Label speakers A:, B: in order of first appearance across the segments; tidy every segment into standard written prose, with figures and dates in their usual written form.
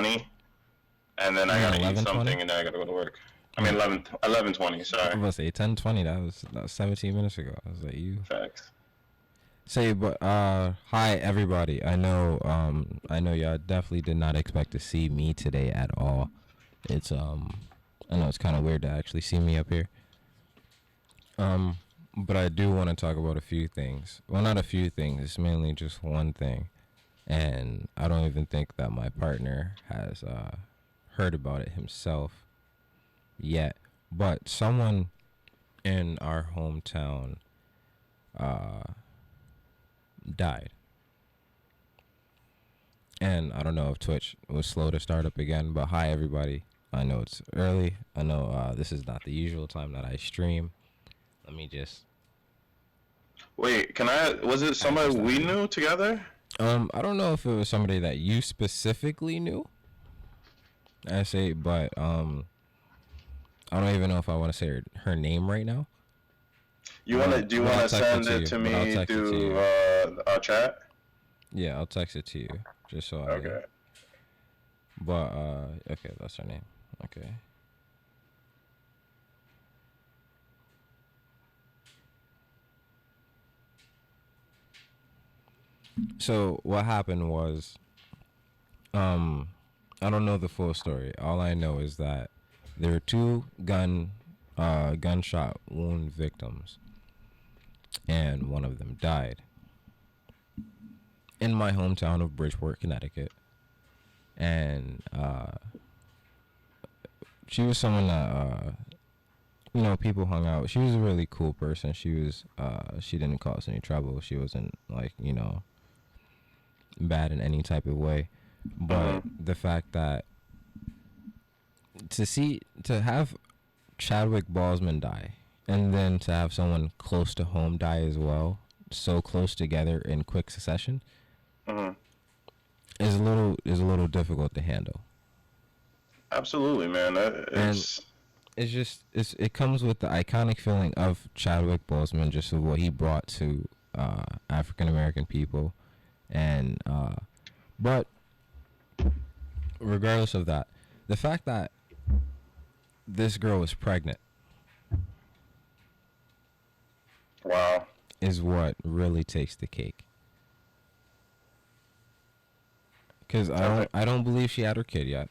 A: 10:20, and then I gotta eat
B: 11:20?
A: something, and then I gotta go to work. I mean 11:20.
B: I
A: Sorry.
B: was about to say 10:20. That was 17 minutes ago. I was like, you
A: Facts.
B: say, but hi everybody. I know y'all definitely did not expect to see me today at all. It's I know it's kind of weird to actually see me up here. But I do want to talk about a few things. Well, not a few things. It's mainly just one thing, and I don't even think that my partner has heard about it himself yet. But someone in our hometown died. And I don't know if Twitch was slow to start up again, but hi everybody. I know it's early. I know this is not the usual time that I stream. Let me just.
A: Wait, can I? Was it somebody we knew together?
B: I don't know if it was somebody that you specifically knew. I say, but I don't even know if I want to say her name right now.
A: Do you want to send it to me through our chat?
B: Yeah, I'll text it to you just so
A: Okay.
B: But okay, that's her name. Okay. So what happened was, I don't know the full story. All I know is that there were two gunshot wound victims, and one of them died in my hometown of Bridgeport, Connecticut. And she was someone that people hung out. She was a really cool person. She didn't cause any trouble. She wasn't like bad in any type of way. But the fact that to have Chadwick Boseman die, and then to have someone close to home die as well, so close together in quick succession, is a little difficult to handle.
A: Absolutely, man.
B: It comes with the iconic feeling of Chadwick Boseman, just of what he brought to African American people, and but regardless of that, the fact that this girl was pregnant,
A: wow,
B: is what really takes the cake. Because I don't believe she had her kid yet.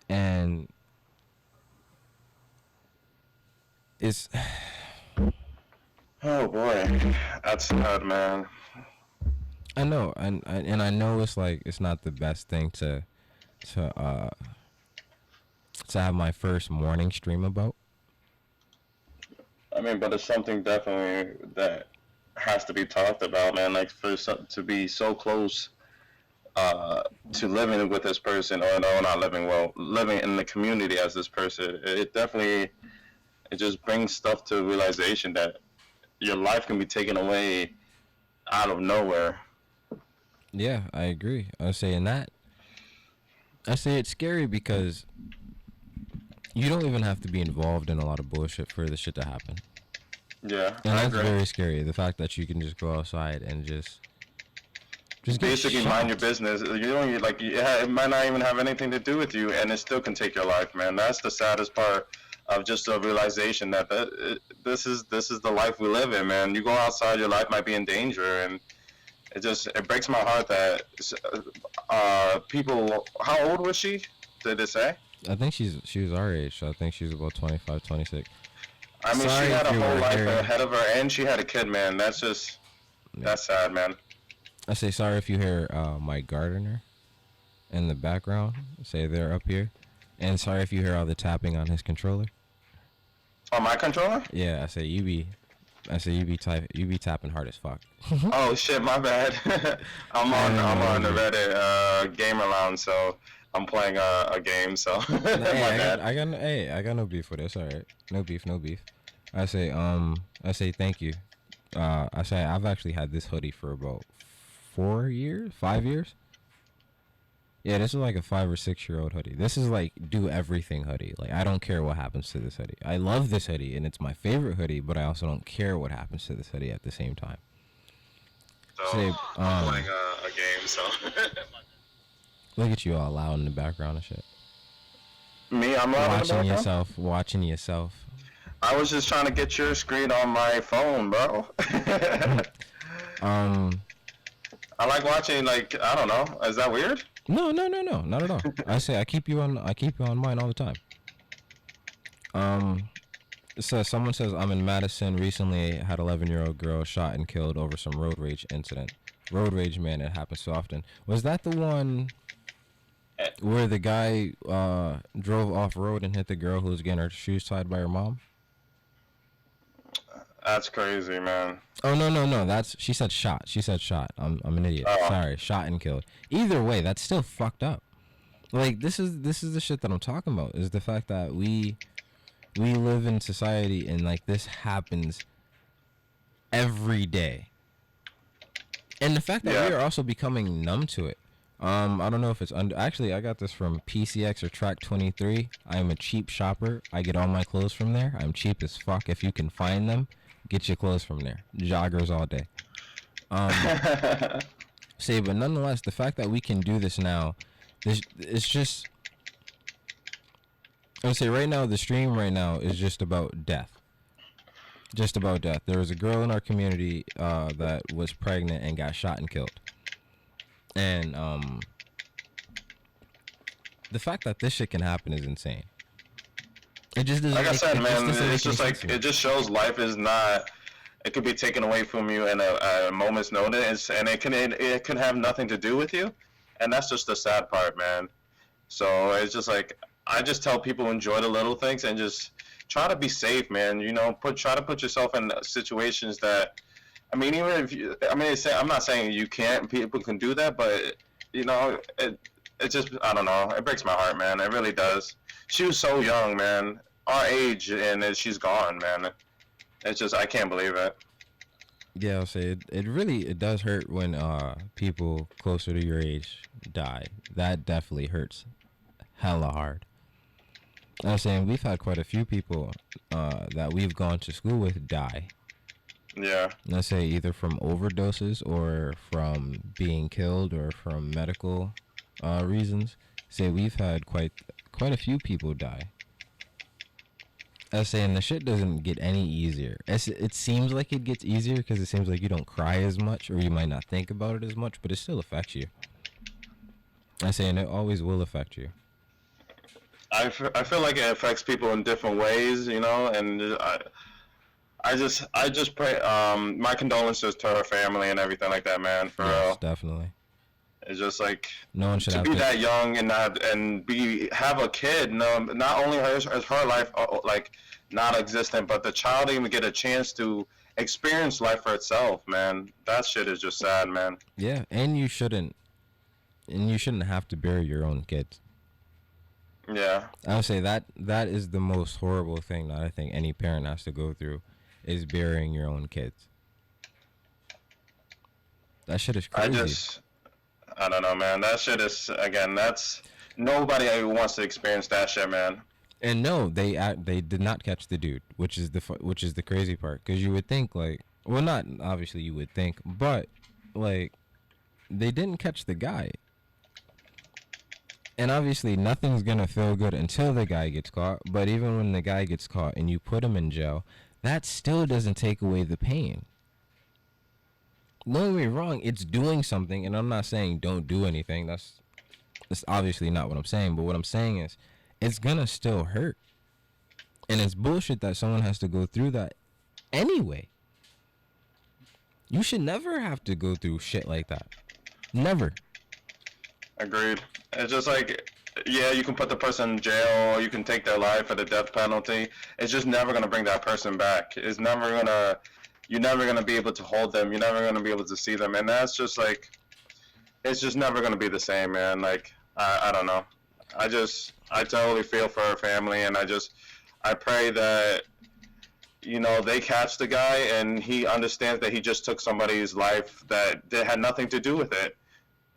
B: And it's
A: oh boy, that's sad, man.
B: I know, and I know it's not the best thing to have my first morning stream about.
A: I mean, but it's something definitely that has to be talked about, man. Like to be so close to living with this person, or no, not living well, living in the community as this person. It just brings stuff to realization that your life can be taken away out of nowhere.
B: Yeah, I agree. I say it's scary because you don't even have to be involved in a lot of bullshit for this shit to happen.
A: Yeah,
B: and that's very scary. The fact that you can just go outside and just
A: basically mind your business. You don't it might not even have anything to do with you, and it still can take your life, man. That's the saddest part of just the realization that this is the life we live in, man. You go outside, your life might be in danger, and it breaks my heart that people. How old was she? Did it say?
B: I think she was our age. So I think she was about 25, 26.
A: I mean, she had a whole life ahead of her, and she had a kid, man. That's sad, man.
B: I say sorry if you hear my gardener in the background. Say they're up here, and sorry if you hear all the tapping on his controller.
A: On my controller?
B: Yeah, I say you be tapping hard as fuck.
A: Oh shit, my bad. I'm on the Reddit gamer lounge, so I'm playing a game. So my bad.
B: I got no beef with it. It's alright. No beef. I say thank you. I say I've actually had this hoodie for about 5 years. Yeah, this is like a 5 or 6 year old hoodie. This is like do everything hoodie. Like I don't care what happens to this hoodie. I love this hoodie and it's my favorite hoodie, but I also don't care what happens to this hoodie at the same time.
A: So
B: Say,
A: I'm playing a game. So
B: look at you all loud in the background and shit.
A: me, I'm loud in the
B: Watching
A: background.
B: yourself, watching yourself.
A: I was just trying to get your screen on my phone, bro.
B: um,
A: I like watching. Like I don't know. Is that weird?
B: no, not at all. I say I keep you on mine all the time. Um, so someone says I'm in Madison. Recently had 11-year-old girl shot and killed over some road rage incident. Road rage, man, it happens so often. Was that the one where the guy drove off road and hit the girl who was getting her shoes tied by her mom?
A: That's crazy, man.
B: Oh no. That's she said shot. She said shot. I'm an idiot.
A: Oh,
B: Sorry, shot and killed. Either way, that's still fucked up. Like this is the shit that I'm talking about. Is the fact that we live in society and like this happens every day, and the fact that
A: yeah.
B: we are also becoming numb to it. I don't know if it's under. Actually, I got this from PCX or Track 23. I am a cheap shopper. I get all my clothes from there. I'm cheap as fuck. If you can find them, get your clothes from there. Joggers all day. Say, but nonetheless, the fact that we can do this now, it's just. I would say right now, the stream right now is just about death. Just about death. There was a girl in our community that was pregnant and got shot and killed. And the fact that this shit can happen is insane. It just doesn't.
A: Like I said, man, it's just like
B: it
A: it just shows life is not. It could be taken away from you in a moment's notice, and it can have nothing to do with you, and that's just the sad part, man. So it's just like I just tell people enjoy the little things and just try to be safe, man. You know, try to put yourself in situations that I mean, even if you, I mean, I'm not saying you can't. People can do that, but you know, it just, I don't know. It breaks my heart, man. It really does. She was so young, man, our age, and she's gone, man. It's just, I can't believe it.
B: Yeah, I'll say it really it does hurt when people closer to your age die. That definitely hurts hella hard. I was saying we've had quite a few people that we've gone to school with die.
A: Yeah.
B: Let's say either from overdoses or from being killed or from medical reasons. Say we've had quite a few people die. I was saying the shit doesn't get any easier. It seems like it gets easier because it seems like you don't cry as much or you might not think about it as much, but it still affects you. I was saying it always will affect you.
A: I feel like it affects people in different ways, you know, and I just pray. My condolences to her family and everything like that, man. For
B: Yes,
A: real,
B: definitely.
A: it's just like
B: No one should
A: to
B: have
A: be
B: to.
A: that young and have a kid. No, not only her life like not existent, but the child didn't even get a chance to experience life for itself, man. That shit is just sad, man.
B: Yeah, and you shouldn't have to bury your own kids.
A: Yeah.
B: I would say that is the most horrible thing that I think any parent has to go through is burying your own kids. That shit is crazy.
A: I don't know, man. That shit is again. That's nobody wants to experience that shit, man.
B: And no, they did not catch the dude, which is the crazy part. Because you would think like, well, not obviously you would think, but like they didn't catch the guy. And obviously nothing's gonna feel good until the guy gets caught. But even when the guy gets caught and you put him in jail, that still doesn't take away the pain. Don't get me wrong, it's doing something, and I'm not saying don't do anything. That's obviously not what I'm saying. But what I'm saying is, it's gonna still hurt, and it's bullshit that someone has to go through that anyway. You should never have to go through shit like that. Never.
A: Agreed. It's just like, yeah, you can put the person in jail, or you can take their life for the death penalty. It's just never gonna bring that person back. You're never gonna be able to hold them. You're never gonna be able to see them, and that's just like, it's just never gonna be the same, man. Like, I don't know. I totally feel for her family, and I pray that, you know, they catch the guy and he understands that he just took somebody's life that they had nothing to do with it,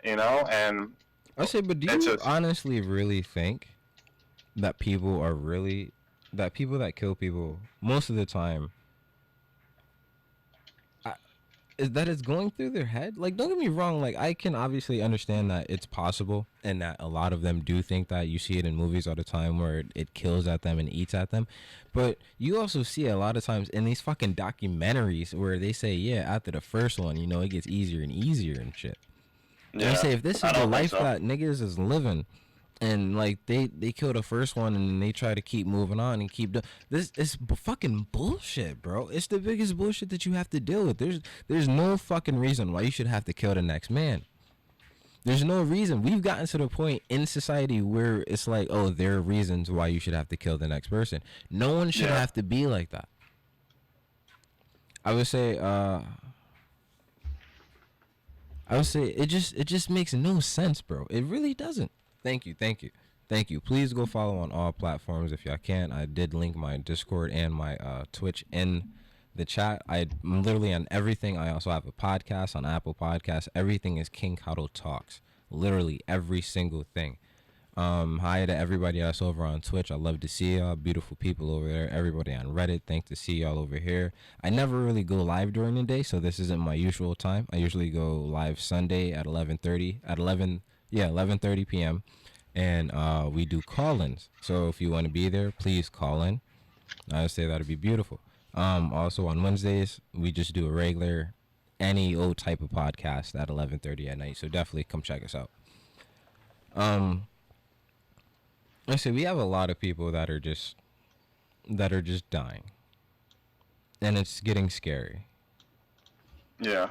A: you know, and
B: I say, but do you honestly really think that people that kill people most of the time? is that it's going through their head. Like, don't get me wrong. Like, I can obviously understand that it's possible, and that a lot of them do think that. You see it in movies all the time where it kills at them and eats at them. But you also see it a lot of times in these fucking documentaries where they say, yeah, after the first one, you know, it gets easier and easier and shit. And I
A: Yeah,
B: say, if this
A: I
B: is the
A: don't think
B: life
A: so.
B: that niggas is living, and like they kill the first one and they try to keep moving on and keep doing this is fucking bullshit, bro. It's the biggest bullshit that you have to deal with. There's no fucking reason why you should have to kill the next man. There's no reason. We've gotten to the point in society where it's like, oh, there are reasons why you should have to kill the next person. No one should
A: Yeah,
B: have to be like that. I would say it just makes no sense, bro. It really doesn't. Thank you, thank you, thank you. Please go follow on all platforms if y'all can. I did link my Discord and my Twitch in the chat. I'm literally on everything. I also have a podcast on Apple Podcasts. Everything is KingKadoTalks. Literally every single thing. Hi to everybody else over on Twitch. I love to see y'all, beautiful people over there. Everybody on Reddit, thanks to see y'all over here. I never really go live during the day, so this isn't my usual time. I usually go live Sunday at 11:30 p.m. and we do call-ins. So if you want to be there, please call in. I would say that'd be beautiful. Also on Wednesdays, we just do a regular, any old type of podcast at 11:30 at night. So definitely come check us out. Um, I say we have a lot of people that are just dying, and it's getting scary.
A: yeah.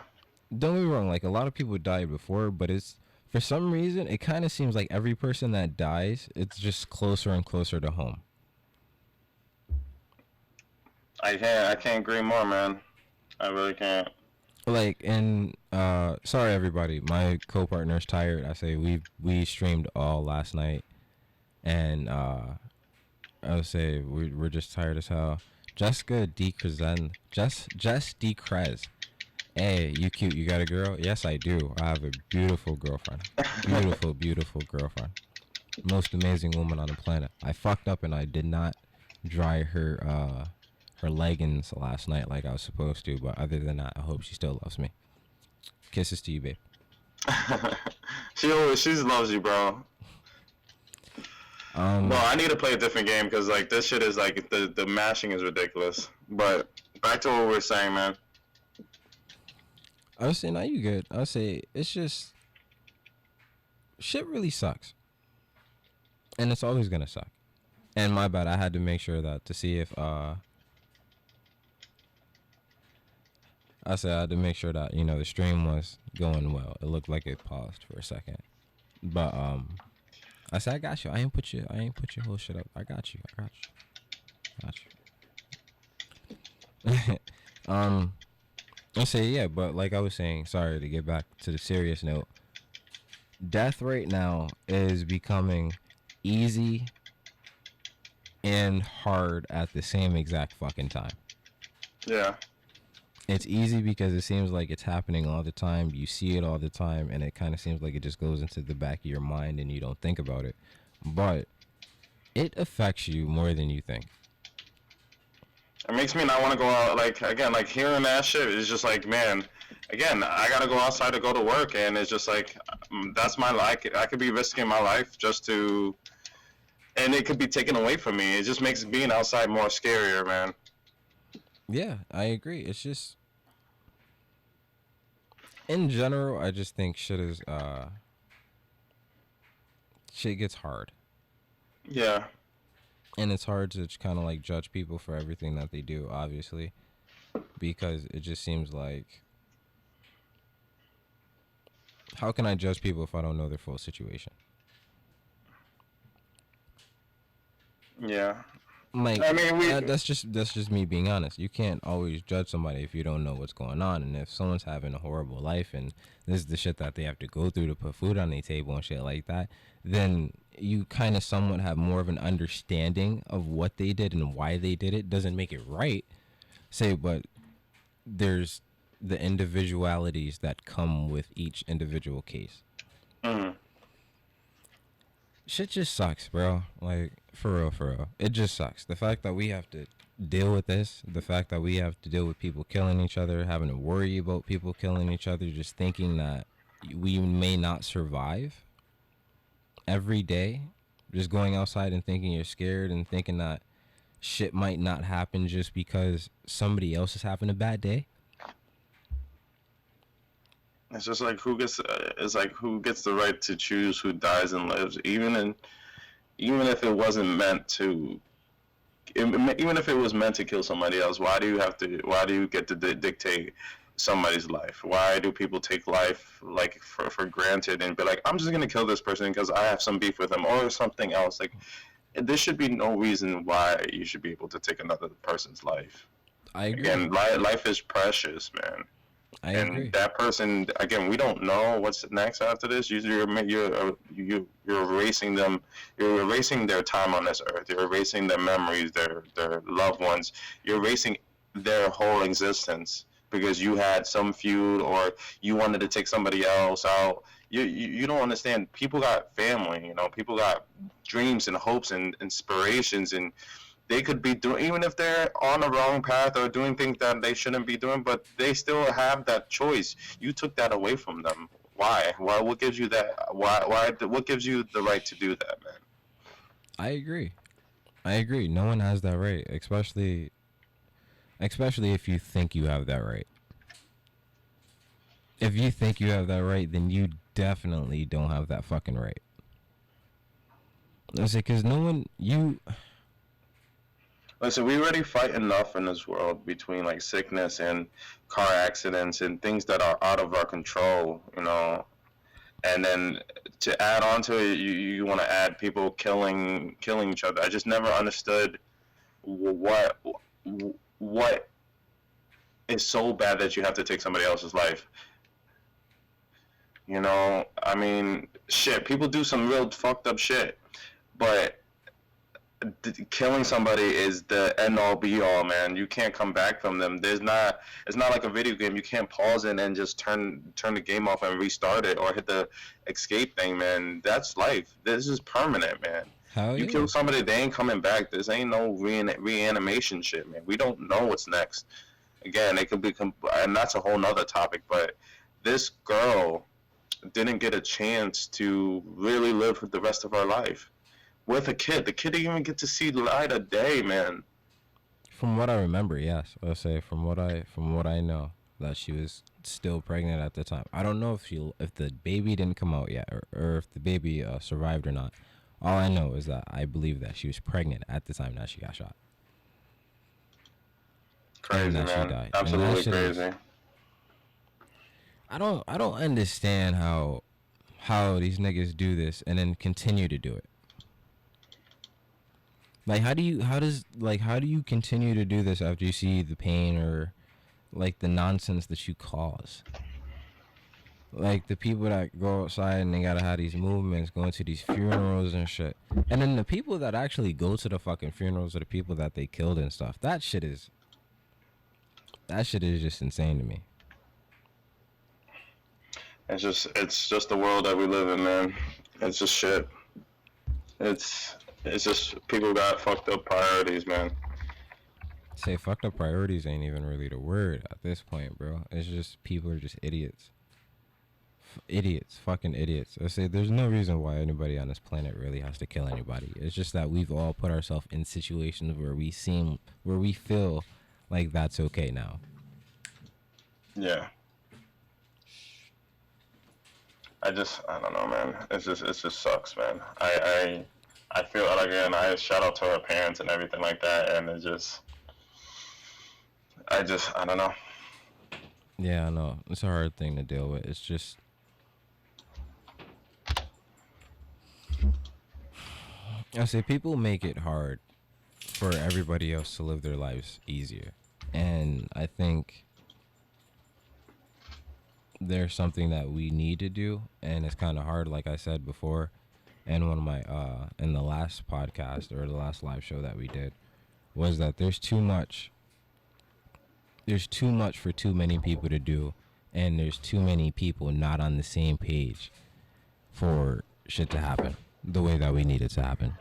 B: Don't get me wrong, like a lot of people died before, but it's for some reason it kind of seems like every person that dies, it's just closer and closer to home.
A: I can't agree more, man. I really can't.
B: Like, and sorry everybody, my co-partner's tired. I say we streamed all last night, and I would say we're just tired as hell. Jessica Decrezen, Jess Decrez. Hey, you cute. You got a girl? Yes, I do. I have a beautiful girlfriend. Beautiful, beautiful girlfriend. Most amazing woman on the planet. I fucked up and I did not dry her leggings last night like I was supposed to. But other than that, I hope she still loves me. Kisses to you, babe.
A: She loves you, bro.
B: Um,
A: Well, I need to play a different game because like this shit is like the mashing is ridiculous. But back to what we were saying, man.
B: I would say, now you good. I would say it's just shit really sucks, and it's always gonna suck. And my bad, I had to make sure that to see if I had to make sure that the stream was going well. It looked like it paused for a second, but I said I got you. I ain't put your whole shit up. I got you. I say yeah, but like I was saying, sorry to get back to the serious note. Death right now is becoming easy and hard at the same exact fucking time.
A: Yeah.
B: It's easy because it seems like it's happening all the time. You see it all the time, and it kind of seems like it just goes into the back of your mind and you don't think about it. But it affects you more than you think.
A: It makes me not want to go out. Like again, like hearing that shit is just like, man. Again, I gotta go outside to go to work, and it's just like that's my life. I could be risking my life just to, and it could be taken away from me. It just makes being outside more scarier, man.
B: Yeah, I agree. It's just in general, I just think shit gets hard.
A: Yeah.
B: And it's hard to kind of like judge people for everything that they do, obviously, because it just seems like, how can I judge people if I don't know their full situation?
A: Yeah.
B: Like,
A: I mean,
B: that's just me being honest. You can't always judge somebody if you don't know what's going on, and if someone's having a horrible life and this is the shit that they have to go through to put food on their table and shit like that, then you kind of somewhat have more of an understanding of what they did and why they did it. Doesn't make it right, say, but there's the individualities that come with each individual case.
A: mm,
B: Shit just sucks, bro. Like, for real, for real. It just sucks. The fact that we have to deal with this. The fact that we have to deal with people killing each other, having to worry about people killing each other, just thinking that we may not survive every day. Just going outside and thinking you're scared and thinking that shit might not happen just because somebody else is having a bad day.
A: It's just like it's like who gets the right to choose who dies and lives, even if it wasn't meant to. Even if it was meant to kill somebody else, why do you have to? Why do you get to dictate somebody's life? Why do people take life like for granted and be like, I'm just gonna kill this person because I have some beef with them or something else? Like, there should be no reason why you should be able to take another person's life.
B: I agree.
A: Again, life is precious, man.
B: I
A: And
B: agree.
A: that person, again, we don't know what's next after this. You're erasing them. You're erasing their time on this earth. You're erasing their memories, their loved ones. You're erasing their whole existence because you had some feud or you wanted to take somebody else out. You don't understand. People got family. You know, people got dreams and hopes and inspirations, and they could be doing, even if they're on the wrong path or doing things that they shouldn't be doing, but they still have that choice. You took that away from them. Why? What gives you that? What gives you the right to do that, man?
B: I agree. I agree. No one has that right, especially if you think you have that right. If you think you have that right, then you definitely don't have that fucking right. I say, because no one, you.
A: Listen, we already fight enough in this world between like sickness and car accidents and things that are out of our control, you know. And then to add on to it, you want to add people killing each other. I just never understood what what is so bad that you have to take somebody else's life. You know, I mean, shit, people do some real fucked up shit, but killing somebody is the end all be all, man. You can't come back from them. It's not like a video game. You can't pause it and just turn the game off and restart it or hit the escape thing, man. That's life. This is permanent, man.
B: Hell
A: You
B: yeah.
A: kill somebody, they ain't coming back. This ain't no reanimation shit, man. We don't know what's next. Again, it could be, and that's a whole nother topic. But this girl didn't get a chance to really live the rest of her life with a kid. The kid didn't even get to see the light of day, man.
B: From what I remember, yes. I'll say from what I know that she was still pregnant at the time. I don't know if the baby didn't come out yet or if the baby survived or not. All I know is that I believe that she was pregnant at the time that she got shot and
A: Crazy,
B: that she
A: man.
B: died. And that
A: Absolutely
B: shit is,
A: crazy.
B: I don't understand how these niggas do this and then continue to do it. Like how do you continue to do this after you see the pain or like the nonsense that you cause? Like the people that go outside and they gotta have these movements, going to these funerals and shit. And then the people that actually go to the fucking funerals are the people that they killed and stuff. That shit is just insane to me.
A: It's just the world that we live in, man. It's just shit. It's it's just people got fucked up priorities, man.
B: Say fucked up priorities ain't even really the word at this point, bro. It's just people are just idiots. Idiots, fucking idiots. I say there's no reason why anybody on this planet really has to kill anybody. It's just that we've all put ourselves in situations where we feel like that's okay now.
A: Yeah. I don't know, man. It just sucks, man. I feel like, again, I shout out to her parents and everything like that, and I don't know.
B: Yeah, I know. It's a hard thing to deal with. It's just I say people make it hard for everybody else to live their lives easier. And I think there's something that we need to do and it's kind of hard like I said before in one of my in the last podcast or the last live show that we did was that there's too much for too many people to do and there's too many people not on the same page for shit to happen the way that we need it to happen.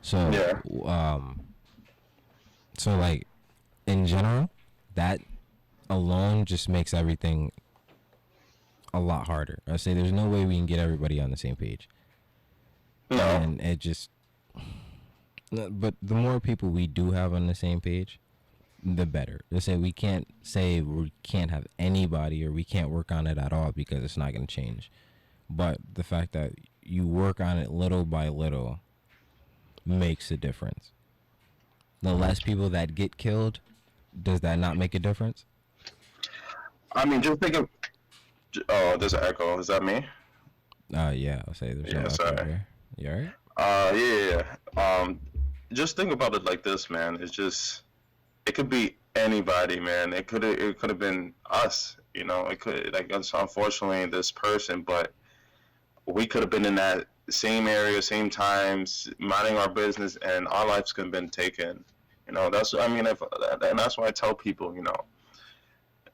B: So
A: Yeah.
B: So like in general, that alone just makes everything a lot harder. I say there's no way we can get everybody on the same page,
A: No,
B: and it just. But the more people we do have on the same page, the better. They say we can't say we can't have anybody or we can't work on it at all because it's not going to change. But the fact that you work on it little by little makes a difference. The less people that get killed, does that not make a difference?
A: I mean, just think of. Oh, there's an echo. Is that me?
B: Yeah, I'll say there's no
A: Yeah,
B: echo
A: sorry.
B: here. You alright?
A: Yeah. Just think about it like this, man. It's just it could be anybody, man. It could have been us. It could like unfortunately this person, but we could have been in that same area, same times, minding our business, and our lives could have been taken. That's I mean, and that's why I tell people,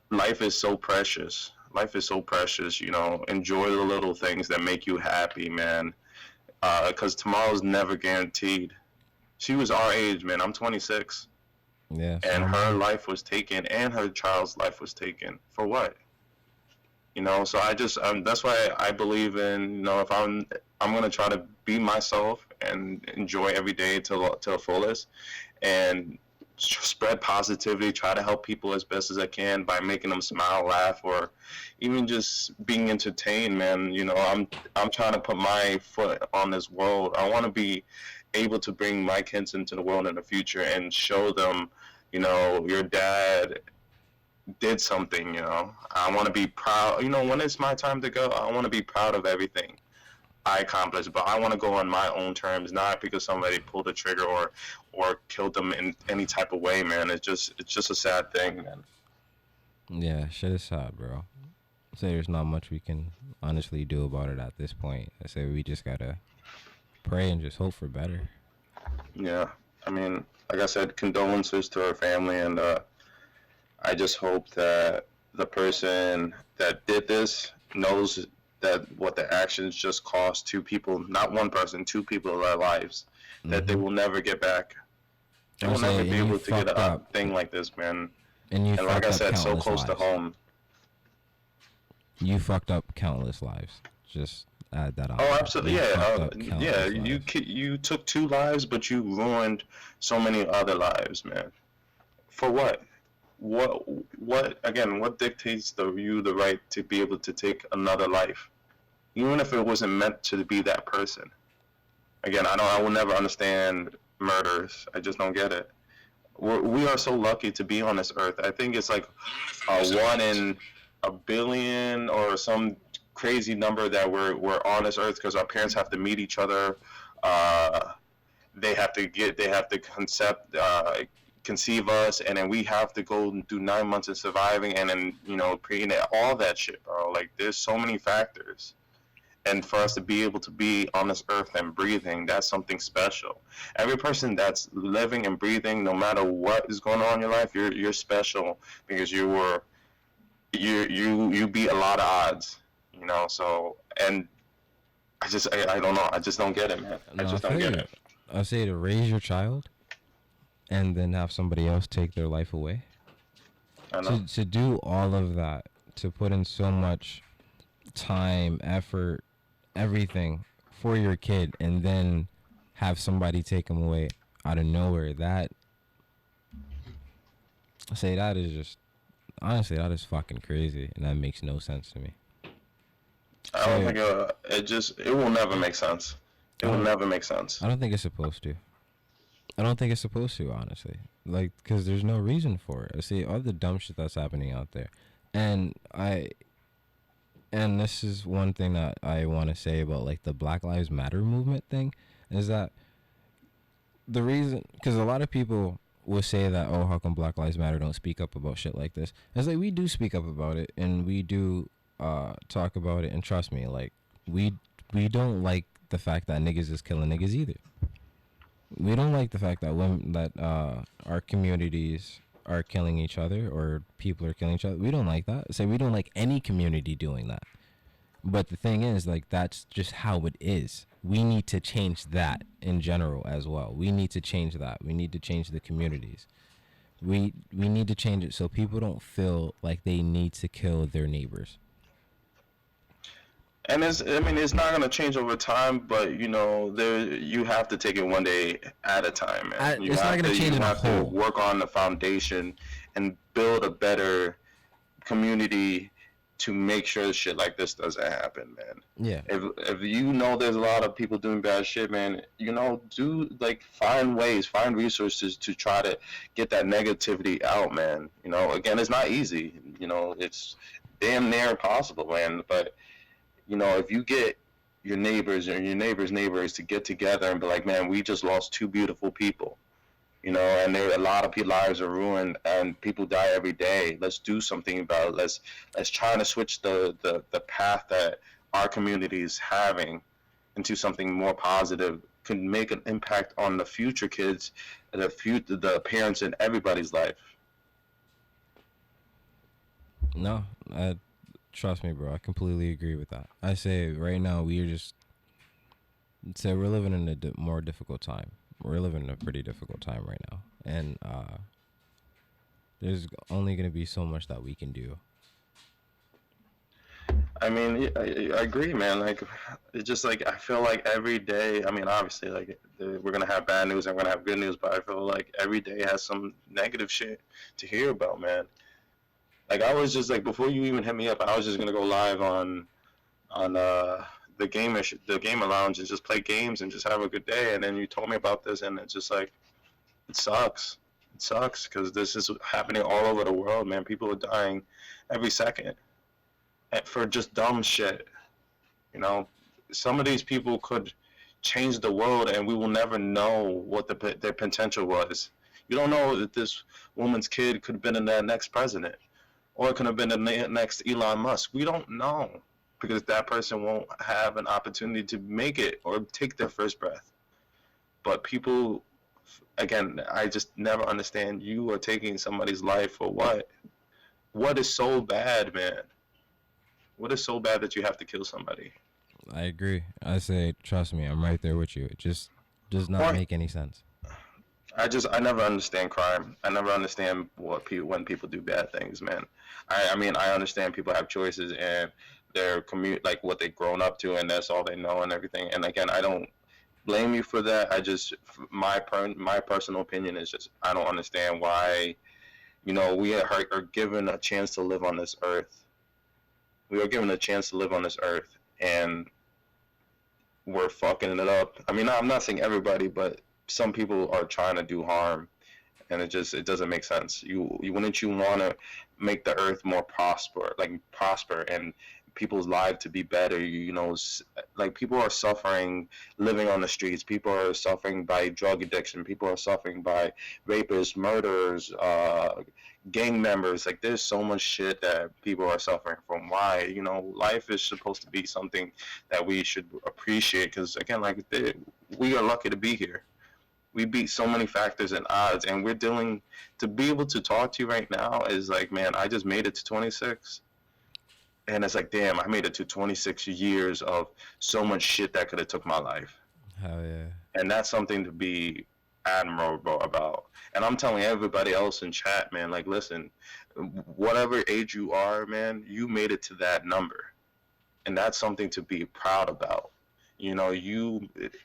A: life is so precious. Life is so precious. Enjoy the little things that make you happy, man. Because tomorrow's never guaranteed. She was our age, man. I'm 26,
B: Yeah, so
A: and
B: am
A: her
B: I.
A: life was taken, and her child's life was taken for what? So that's why I believe in, if I'm gonna try to be myself and enjoy every day to the fullest, and spread positivity, try to help people as best as I can by making them smile, laugh, or even just being entertained, man. I'm trying to put my foot on this world. I want to be able to bring my kids into the world in the future and show them, your dad did something. I want to be proud. When it's my time to go, I want to be proud of everything I accomplished, but I want to go on my own terms, not because somebody pulled a trigger or killed them in any type of way, man. It's just a sad thing, man.
B: Yeah, shit is sad, bro. I say there's not much we can honestly do about it at this point. I say we just gotta pray and just hope for better.
A: Yeah, I mean, like I said, condolences to her family, and I just hope that the person that did this knows that what the actions just cost two people, not one person, two people their lives, that they
B: Mm-hmm.
A: will never get back. They
B: I
A: will never
B: say,
A: be
B: and you
A: able to get
B: fucked
A: a
B: up,
A: thing like this, man.
B: and you
A: And like I
B: fucked up
A: said, so
B: countless
A: close to
B: lives.
A: home.
B: You fucked up countless lives. Just add that on
A: Oh,
B: there.
A: absolutely,
B: You
A: yeah,
B: fucked up
A: yeah.
B: countless
A: You
B: lives.
A: you took two lives, but you ruined so many other lives, man. For what? What? What? Again, what dictates the right to be able to take another life, even if it wasn't meant to be that person? Again, I will never understand murders. I just don't get it. We are so lucky to be on this earth. I think it's like one in a billion or some crazy number that we're on this earth because our parents have to meet each other. Uh, they have to conceive us, and then we have to go and do 9 months of surviving, and then pregnant, all that shit, bro. Like there's so many factors, and for us to be able to be on this earth and breathing, that's something special. Every person that's living and breathing, no matter what is going on in your life, you're special because you beat a lot of odds, so, and I don't know, I just don't get it, man. I
B: No, I
A: just don't
B: feel
A: get
B: you.
A: it.
B: I say to raise your child and then have somebody else take their life away.
A: I know.
B: To do all of that, to put in so much time, effort, everything for your kid, and then have somebody take them away out of nowhere. That I say that is just honestly that is fucking crazy, and that makes no sense to me.
A: I don't
B: So
A: think it will never make sense. It
B: I
A: will
B: don't
A: never make sense.
B: I don't think it's supposed to. I don't think it's supposed to, honestly. Like, because there's no reason for it. I see all the dumb shit that's happening out there, and and this is one thing that I want to say about like the Black Lives Matter movement thing, is that the reason, because a lot of people will say that, oh, how come Black Lives Matter don't speak up about shit like this? It's like we do speak up about it, and we do talk about it, and trust me, like we we don't like the fact that niggas is killing niggas either. We don't like the fact that women that our communities are killing each other or people are killing each other. We don't like that. So we don't like any community doing that. But the thing is, like, that's just how it is. We need to change that in general as well. We need to change that. We need to change the communities. We need to change it so people don't feel like they need to kill their neighbors.
A: And I mean, it's not gonna change over time, but you have to take it one day at a time, man.
B: It's not gonna change
A: You
B: in a
A: have to
B: whole.
A: work on the foundation and build a better community to make sure shit like this doesn't happen, man.
B: Yeah.
A: If you know there's a lot of people doing bad shit, man, do like find ways, find resources to try to get that negativity out, man. Again, it's not easy. It's damn near impossible, man. But if you get your neighbors or your neighbors' neighbors to get together and be like, man, we just lost two beautiful people, and there a lot of lives are ruined and people die every day. Let's do something about it. Let's try to switch the path that our community is having into something more positive. Can make an impact on the future kids, the parents, and everybody's life.
B: No, trust me, bro. I completely agree with that. I say right now we're living in a more difficult time. We're living in a pretty difficult time right now, and there's only gonna be so much that we can do.
A: I mean, I agree, man. Like, it's just like I feel like every day. I mean, obviously, like we're gonna have bad news and we're gonna have good news, but I feel like every day has some negative shit to hear about, man. Like I was just like before you even hit me up, I was just gonna go live on the gamer lounge and just play games and just have a good day. And then you told me about this, and it's just like it sucks. It sucks because this is happening all over the world, man. People are dying every second for just dumb shit. You know, some of these people could change the world, and we will never know what their potential was. You don't know that this woman's kid could have been the next president, or it could have been the next Elon Musk. We don't know because that person won't have an opportunity to make it or take their first breath. But people, again, I just never understand. You are taking somebody's life for what? What is so bad, man? What is so bad that you have to kill somebody?
B: I agree. I say, trust me, I'm right there with you. It just does not make any sense.
A: I never understand crime. I never understand when people do bad things, man. I mean, I understand people have choices and their commute, like what they've grown up to, and that's all they know and everything. And again, I don't blame you for that. I just my personal opinion is just I don't understand why, we are given a chance to live on this earth. We are given a chance to live on this earth, and we're fucking it up. I mean, I'm not saying everybody, but some people are trying to do harm, and it doesn't make sense. You wouldn't you want to make the earth more prosper and people's lives to be better. Like people are suffering living on the streets. People are suffering by drug addiction. People are suffering by rapists, murderers, gang members. Like there's so much shit that people are suffering from. Why? Life is supposed to be something that we should appreciate, because again, we are lucky to be here. We beat so many factors and odds, and we're dealing to be able to talk to you right now is like, man, I just made it to 26, and it's like, damn, I made it to 26 years of so much shit that could have took my life.
B: Hell yeah.
A: And that's something to be admirable about. And I'm telling everybody else in chat, man, like, listen, whatever age you are, man, you made it to that number, and that's something to be proud about.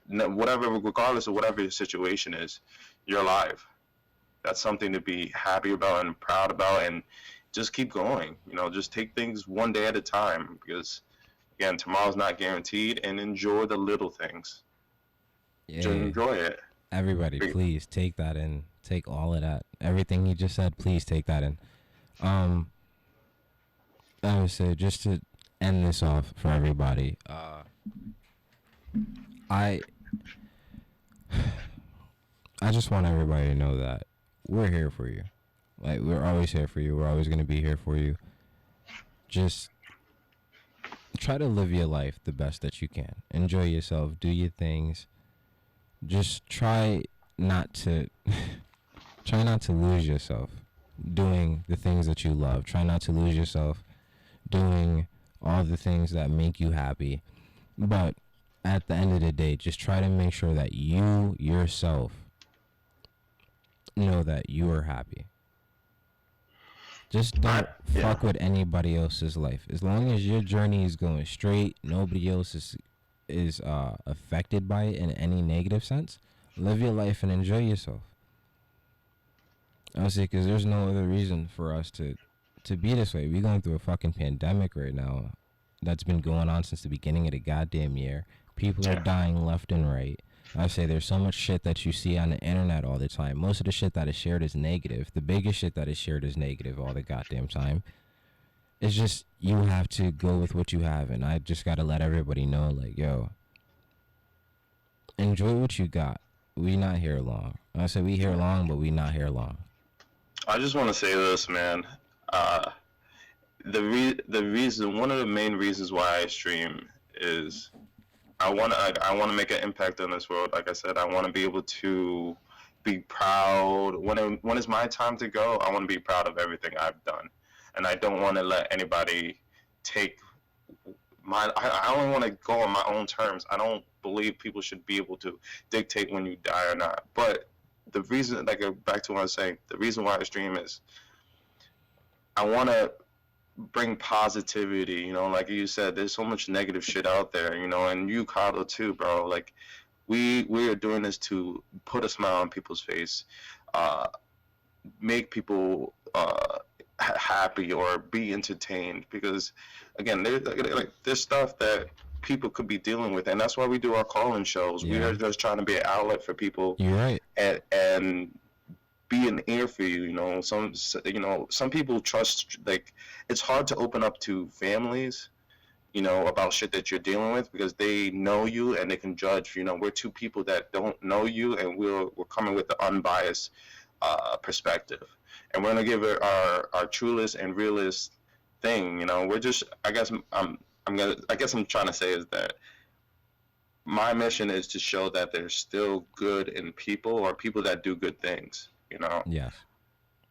A: Whatever, regardless of whatever your situation is, you're alive. That's something to be happy about and proud about, and just keep going. Just take things one day at a time, because again, tomorrow's not guaranteed, and enjoy the little things.
B: Yeah.
A: Just enjoy it.
B: Everybody, please take that in. Take all of that. Everything he just said, please take that in. I would say, just to end this off for everybody, I just want everybody to know that we're here for you. Like, we're always here for you. We're always going to be here for you. Just try to live your life the best that you can. Enjoy yourself. Do your things. Just try not to lose yourself doing the things that you love. Try not to lose yourself doing all the things that make you happy. But at the end of the day, just try to make sure that you yourself know that you are happy. Just
A: I
B: don't
A: yeah.
B: fuck with anybody else's life. As long as your journey is going straight, nobody else is affected by it in any negative sense. Live your life and enjoy yourself. Honestly, because there's no other reason for us to be this way. We going through a fucking pandemic right now that's been going on since the beginning of the goddamn year. People are
A: Yeah.
B: dying left and right. I say there's so much shit that you see on the internet all the time. Most of the shit that is shared is negative. The biggest shit that is shared is negative all the goddamn time. It's just you have to go with what you have, and I just gotta let everybody know, like, yo, enjoy what you got. We not here long. I said we here long, but we not here long.
A: I just want to say this, man. Uh, the reason, one of the main reasons why I stream is I want to make an impact in this world. Like I said, I want to be able to be proud when it's my time to go. I want to be proud of everything I've done, and I don't want to let anybody take I only want to go on my own terms. I don't believe people should be able to dictate when you die or not. But the reason, like back to what I was saying, the reason why I stream is I want to bring positivity. You know, like you said, there's so much negative shit out there. You know, and you, Carlo, too, bro. Like we are doing this to put a smile on people's face, uh, make people happy or be entertained. Because again, there's stuff that people could be dealing with, and that's why we do our call-in shows. We
B: Yeah,
A: are just trying to be an outlet for people
B: you're right.
A: and be an ear for you. You know, some people trust, like, it's hard to open up to families, you know, about shit that you're dealing with because they know you and they can judge. You know, we're two people that don't know you, and we're coming with the unbiased perspective, and we're gonna give it our truest and realest thing. You know, we're just, I guess I'm trying to say is that my mission is to show that there's still good in people or people that do good things. You know,
B: Yes,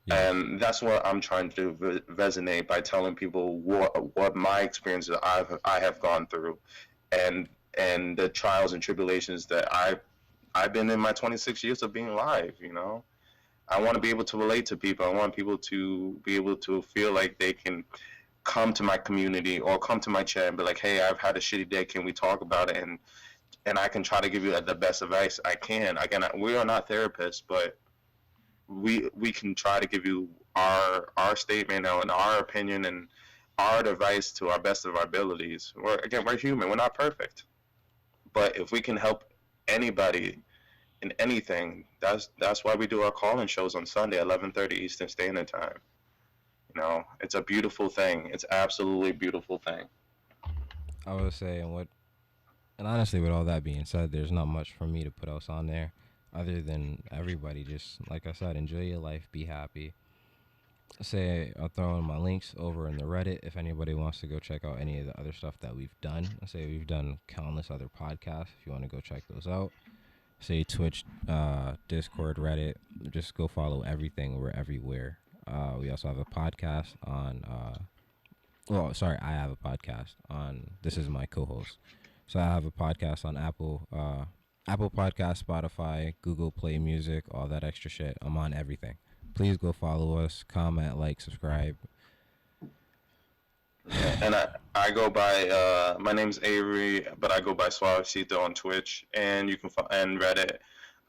B: yes.
A: and that's what I'm trying to resonate by telling people what my experiences I have gone through, and the trials and tribulations that I've been in my 26 years of being alive. You know, I want to be able to relate to people. I want people to be able to feel like they can come to my community or come to my chat and be like, "Hey, I've had a shitty day. Can we talk about it?" And I can try to give you the best advice I can. Again, we are not therapists, but we can try to give you our statement and our opinion and our advice to our best of our abilities. We're human. We're not perfect, but if we can help anybody in anything, that's why we do our call-in shows on Sunday, 11:30 Eastern Standard Time. You know, it's a beautiful thing. It's absolutely a beautiful thing.
B: I would say, and honestly, with all that being said, there's not much for me to put else on there, other than everybody just like I said, enjoy your life, be happy. Say I'll throw in my links over in the Reddit if anybody wants to go check out any of the other stuff that we've done. I say we've done countless other podcasts. If you want to go check those out, say Twitch, Discord, Reddit, just go follow everything. We're everywhere. We also have a podcast on. Well, sorry, I have a podcast on. This is my co-host. So I have a podcast on Apple Podcast, Spotify, Google Play Music, all that extra shit. I'm on everything. Please go follow us, comment, like, subscribe.
A: Yeah, and I go by my name's Avery, but I go by Soavecito on Twitch, and you can and Reddit.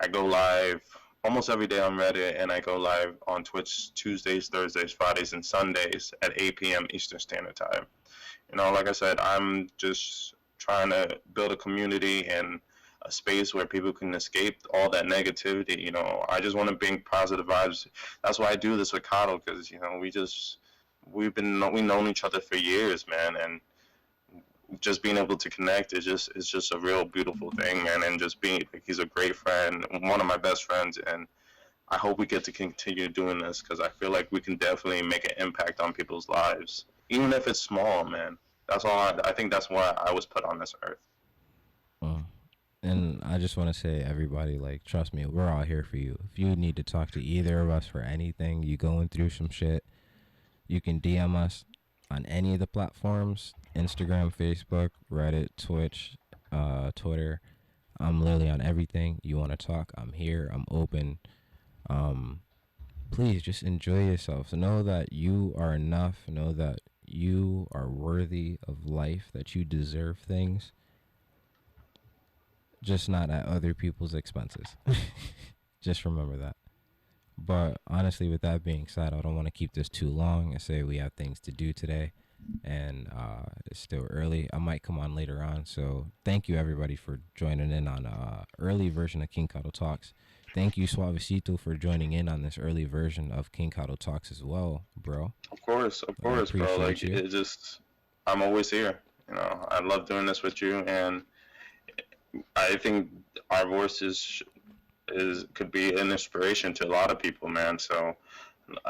A: I go live almost every day on Reddit, and I go live on Twitch Tuesdays, Thursdays, Fridays, and Sundays at 8 p.m. Eastern Standard Time. You know, like I said, I'm just trying to build a community and a space where people can escape all that negativity. You know, I just want to bring positive vibes. That's why I do this with Kado, because you know we've known each other for years, man, and just being able to connect is just a real beautiful thing, man. And just being, he's a great friend, one of my best friends, and I hope we get to continue doing this because I feel like we can definitely make an impact on people's lives, even if it's small, man. That's all. I think that's why I was put on this earth.
B: Uh, and I just want to say, everybody, like, trust me, we're all here for you. If you need to talk to either of us for anything, you going through some shit, you can DM us on any of the platforms: Instagram, Facebook, Reddit, Twitch, Twitter. I'm literally on everything. You want to talk? I'm here. I'm open. Um, please just enjoy yourself. Know that you are enough. Know that you are worthy of life, that you deserve things, just not at other people's expenses. Just remember that. But honestly, with that being said, I don't want to keep this too long. I say we have things to do today, and it's still early. I might come on later on. So thank you everybody for joining in on early version of King Kado Talks. Thank you Suavecito for joining in on this early version of King Kado Talks as well, bro.
A: Of
B: I
A: course, bro.
B: appreciate
A: Like
B: you.
A: it just, I'm always here. I love doing this with you, and I think our voices is could be an inspiration to a lot of people, man. So,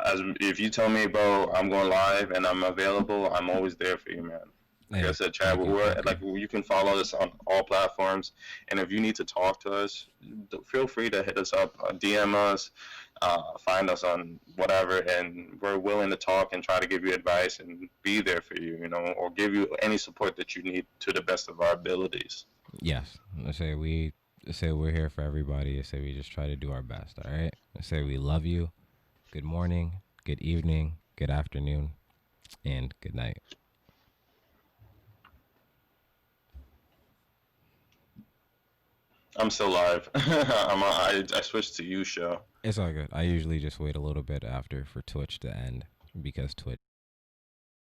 A: as if you tell me, bro, I'm going live and I'm available, I'm always there for you, man. Like I
B: Hey,
A: said, Chad,
B: thank you,
A: we're
B: thank you.
A: like you can follow us on all platforms, and if you need to talk to us, feel free to hit us up, DM us, find us on whatever, and we're willing to talk and try to give you advice and be there for you, or give you any support that you need to the best of our abilities.
B: Yes, I say we're here for everybody. I say we just try to do our best. All right. I say we love you. Good morning, good evening, good afternoon, and good night.
A: I'm still live. I switched to you show.
B: It's all good. I usually just wait a little bit after for Twitch to end because Twitch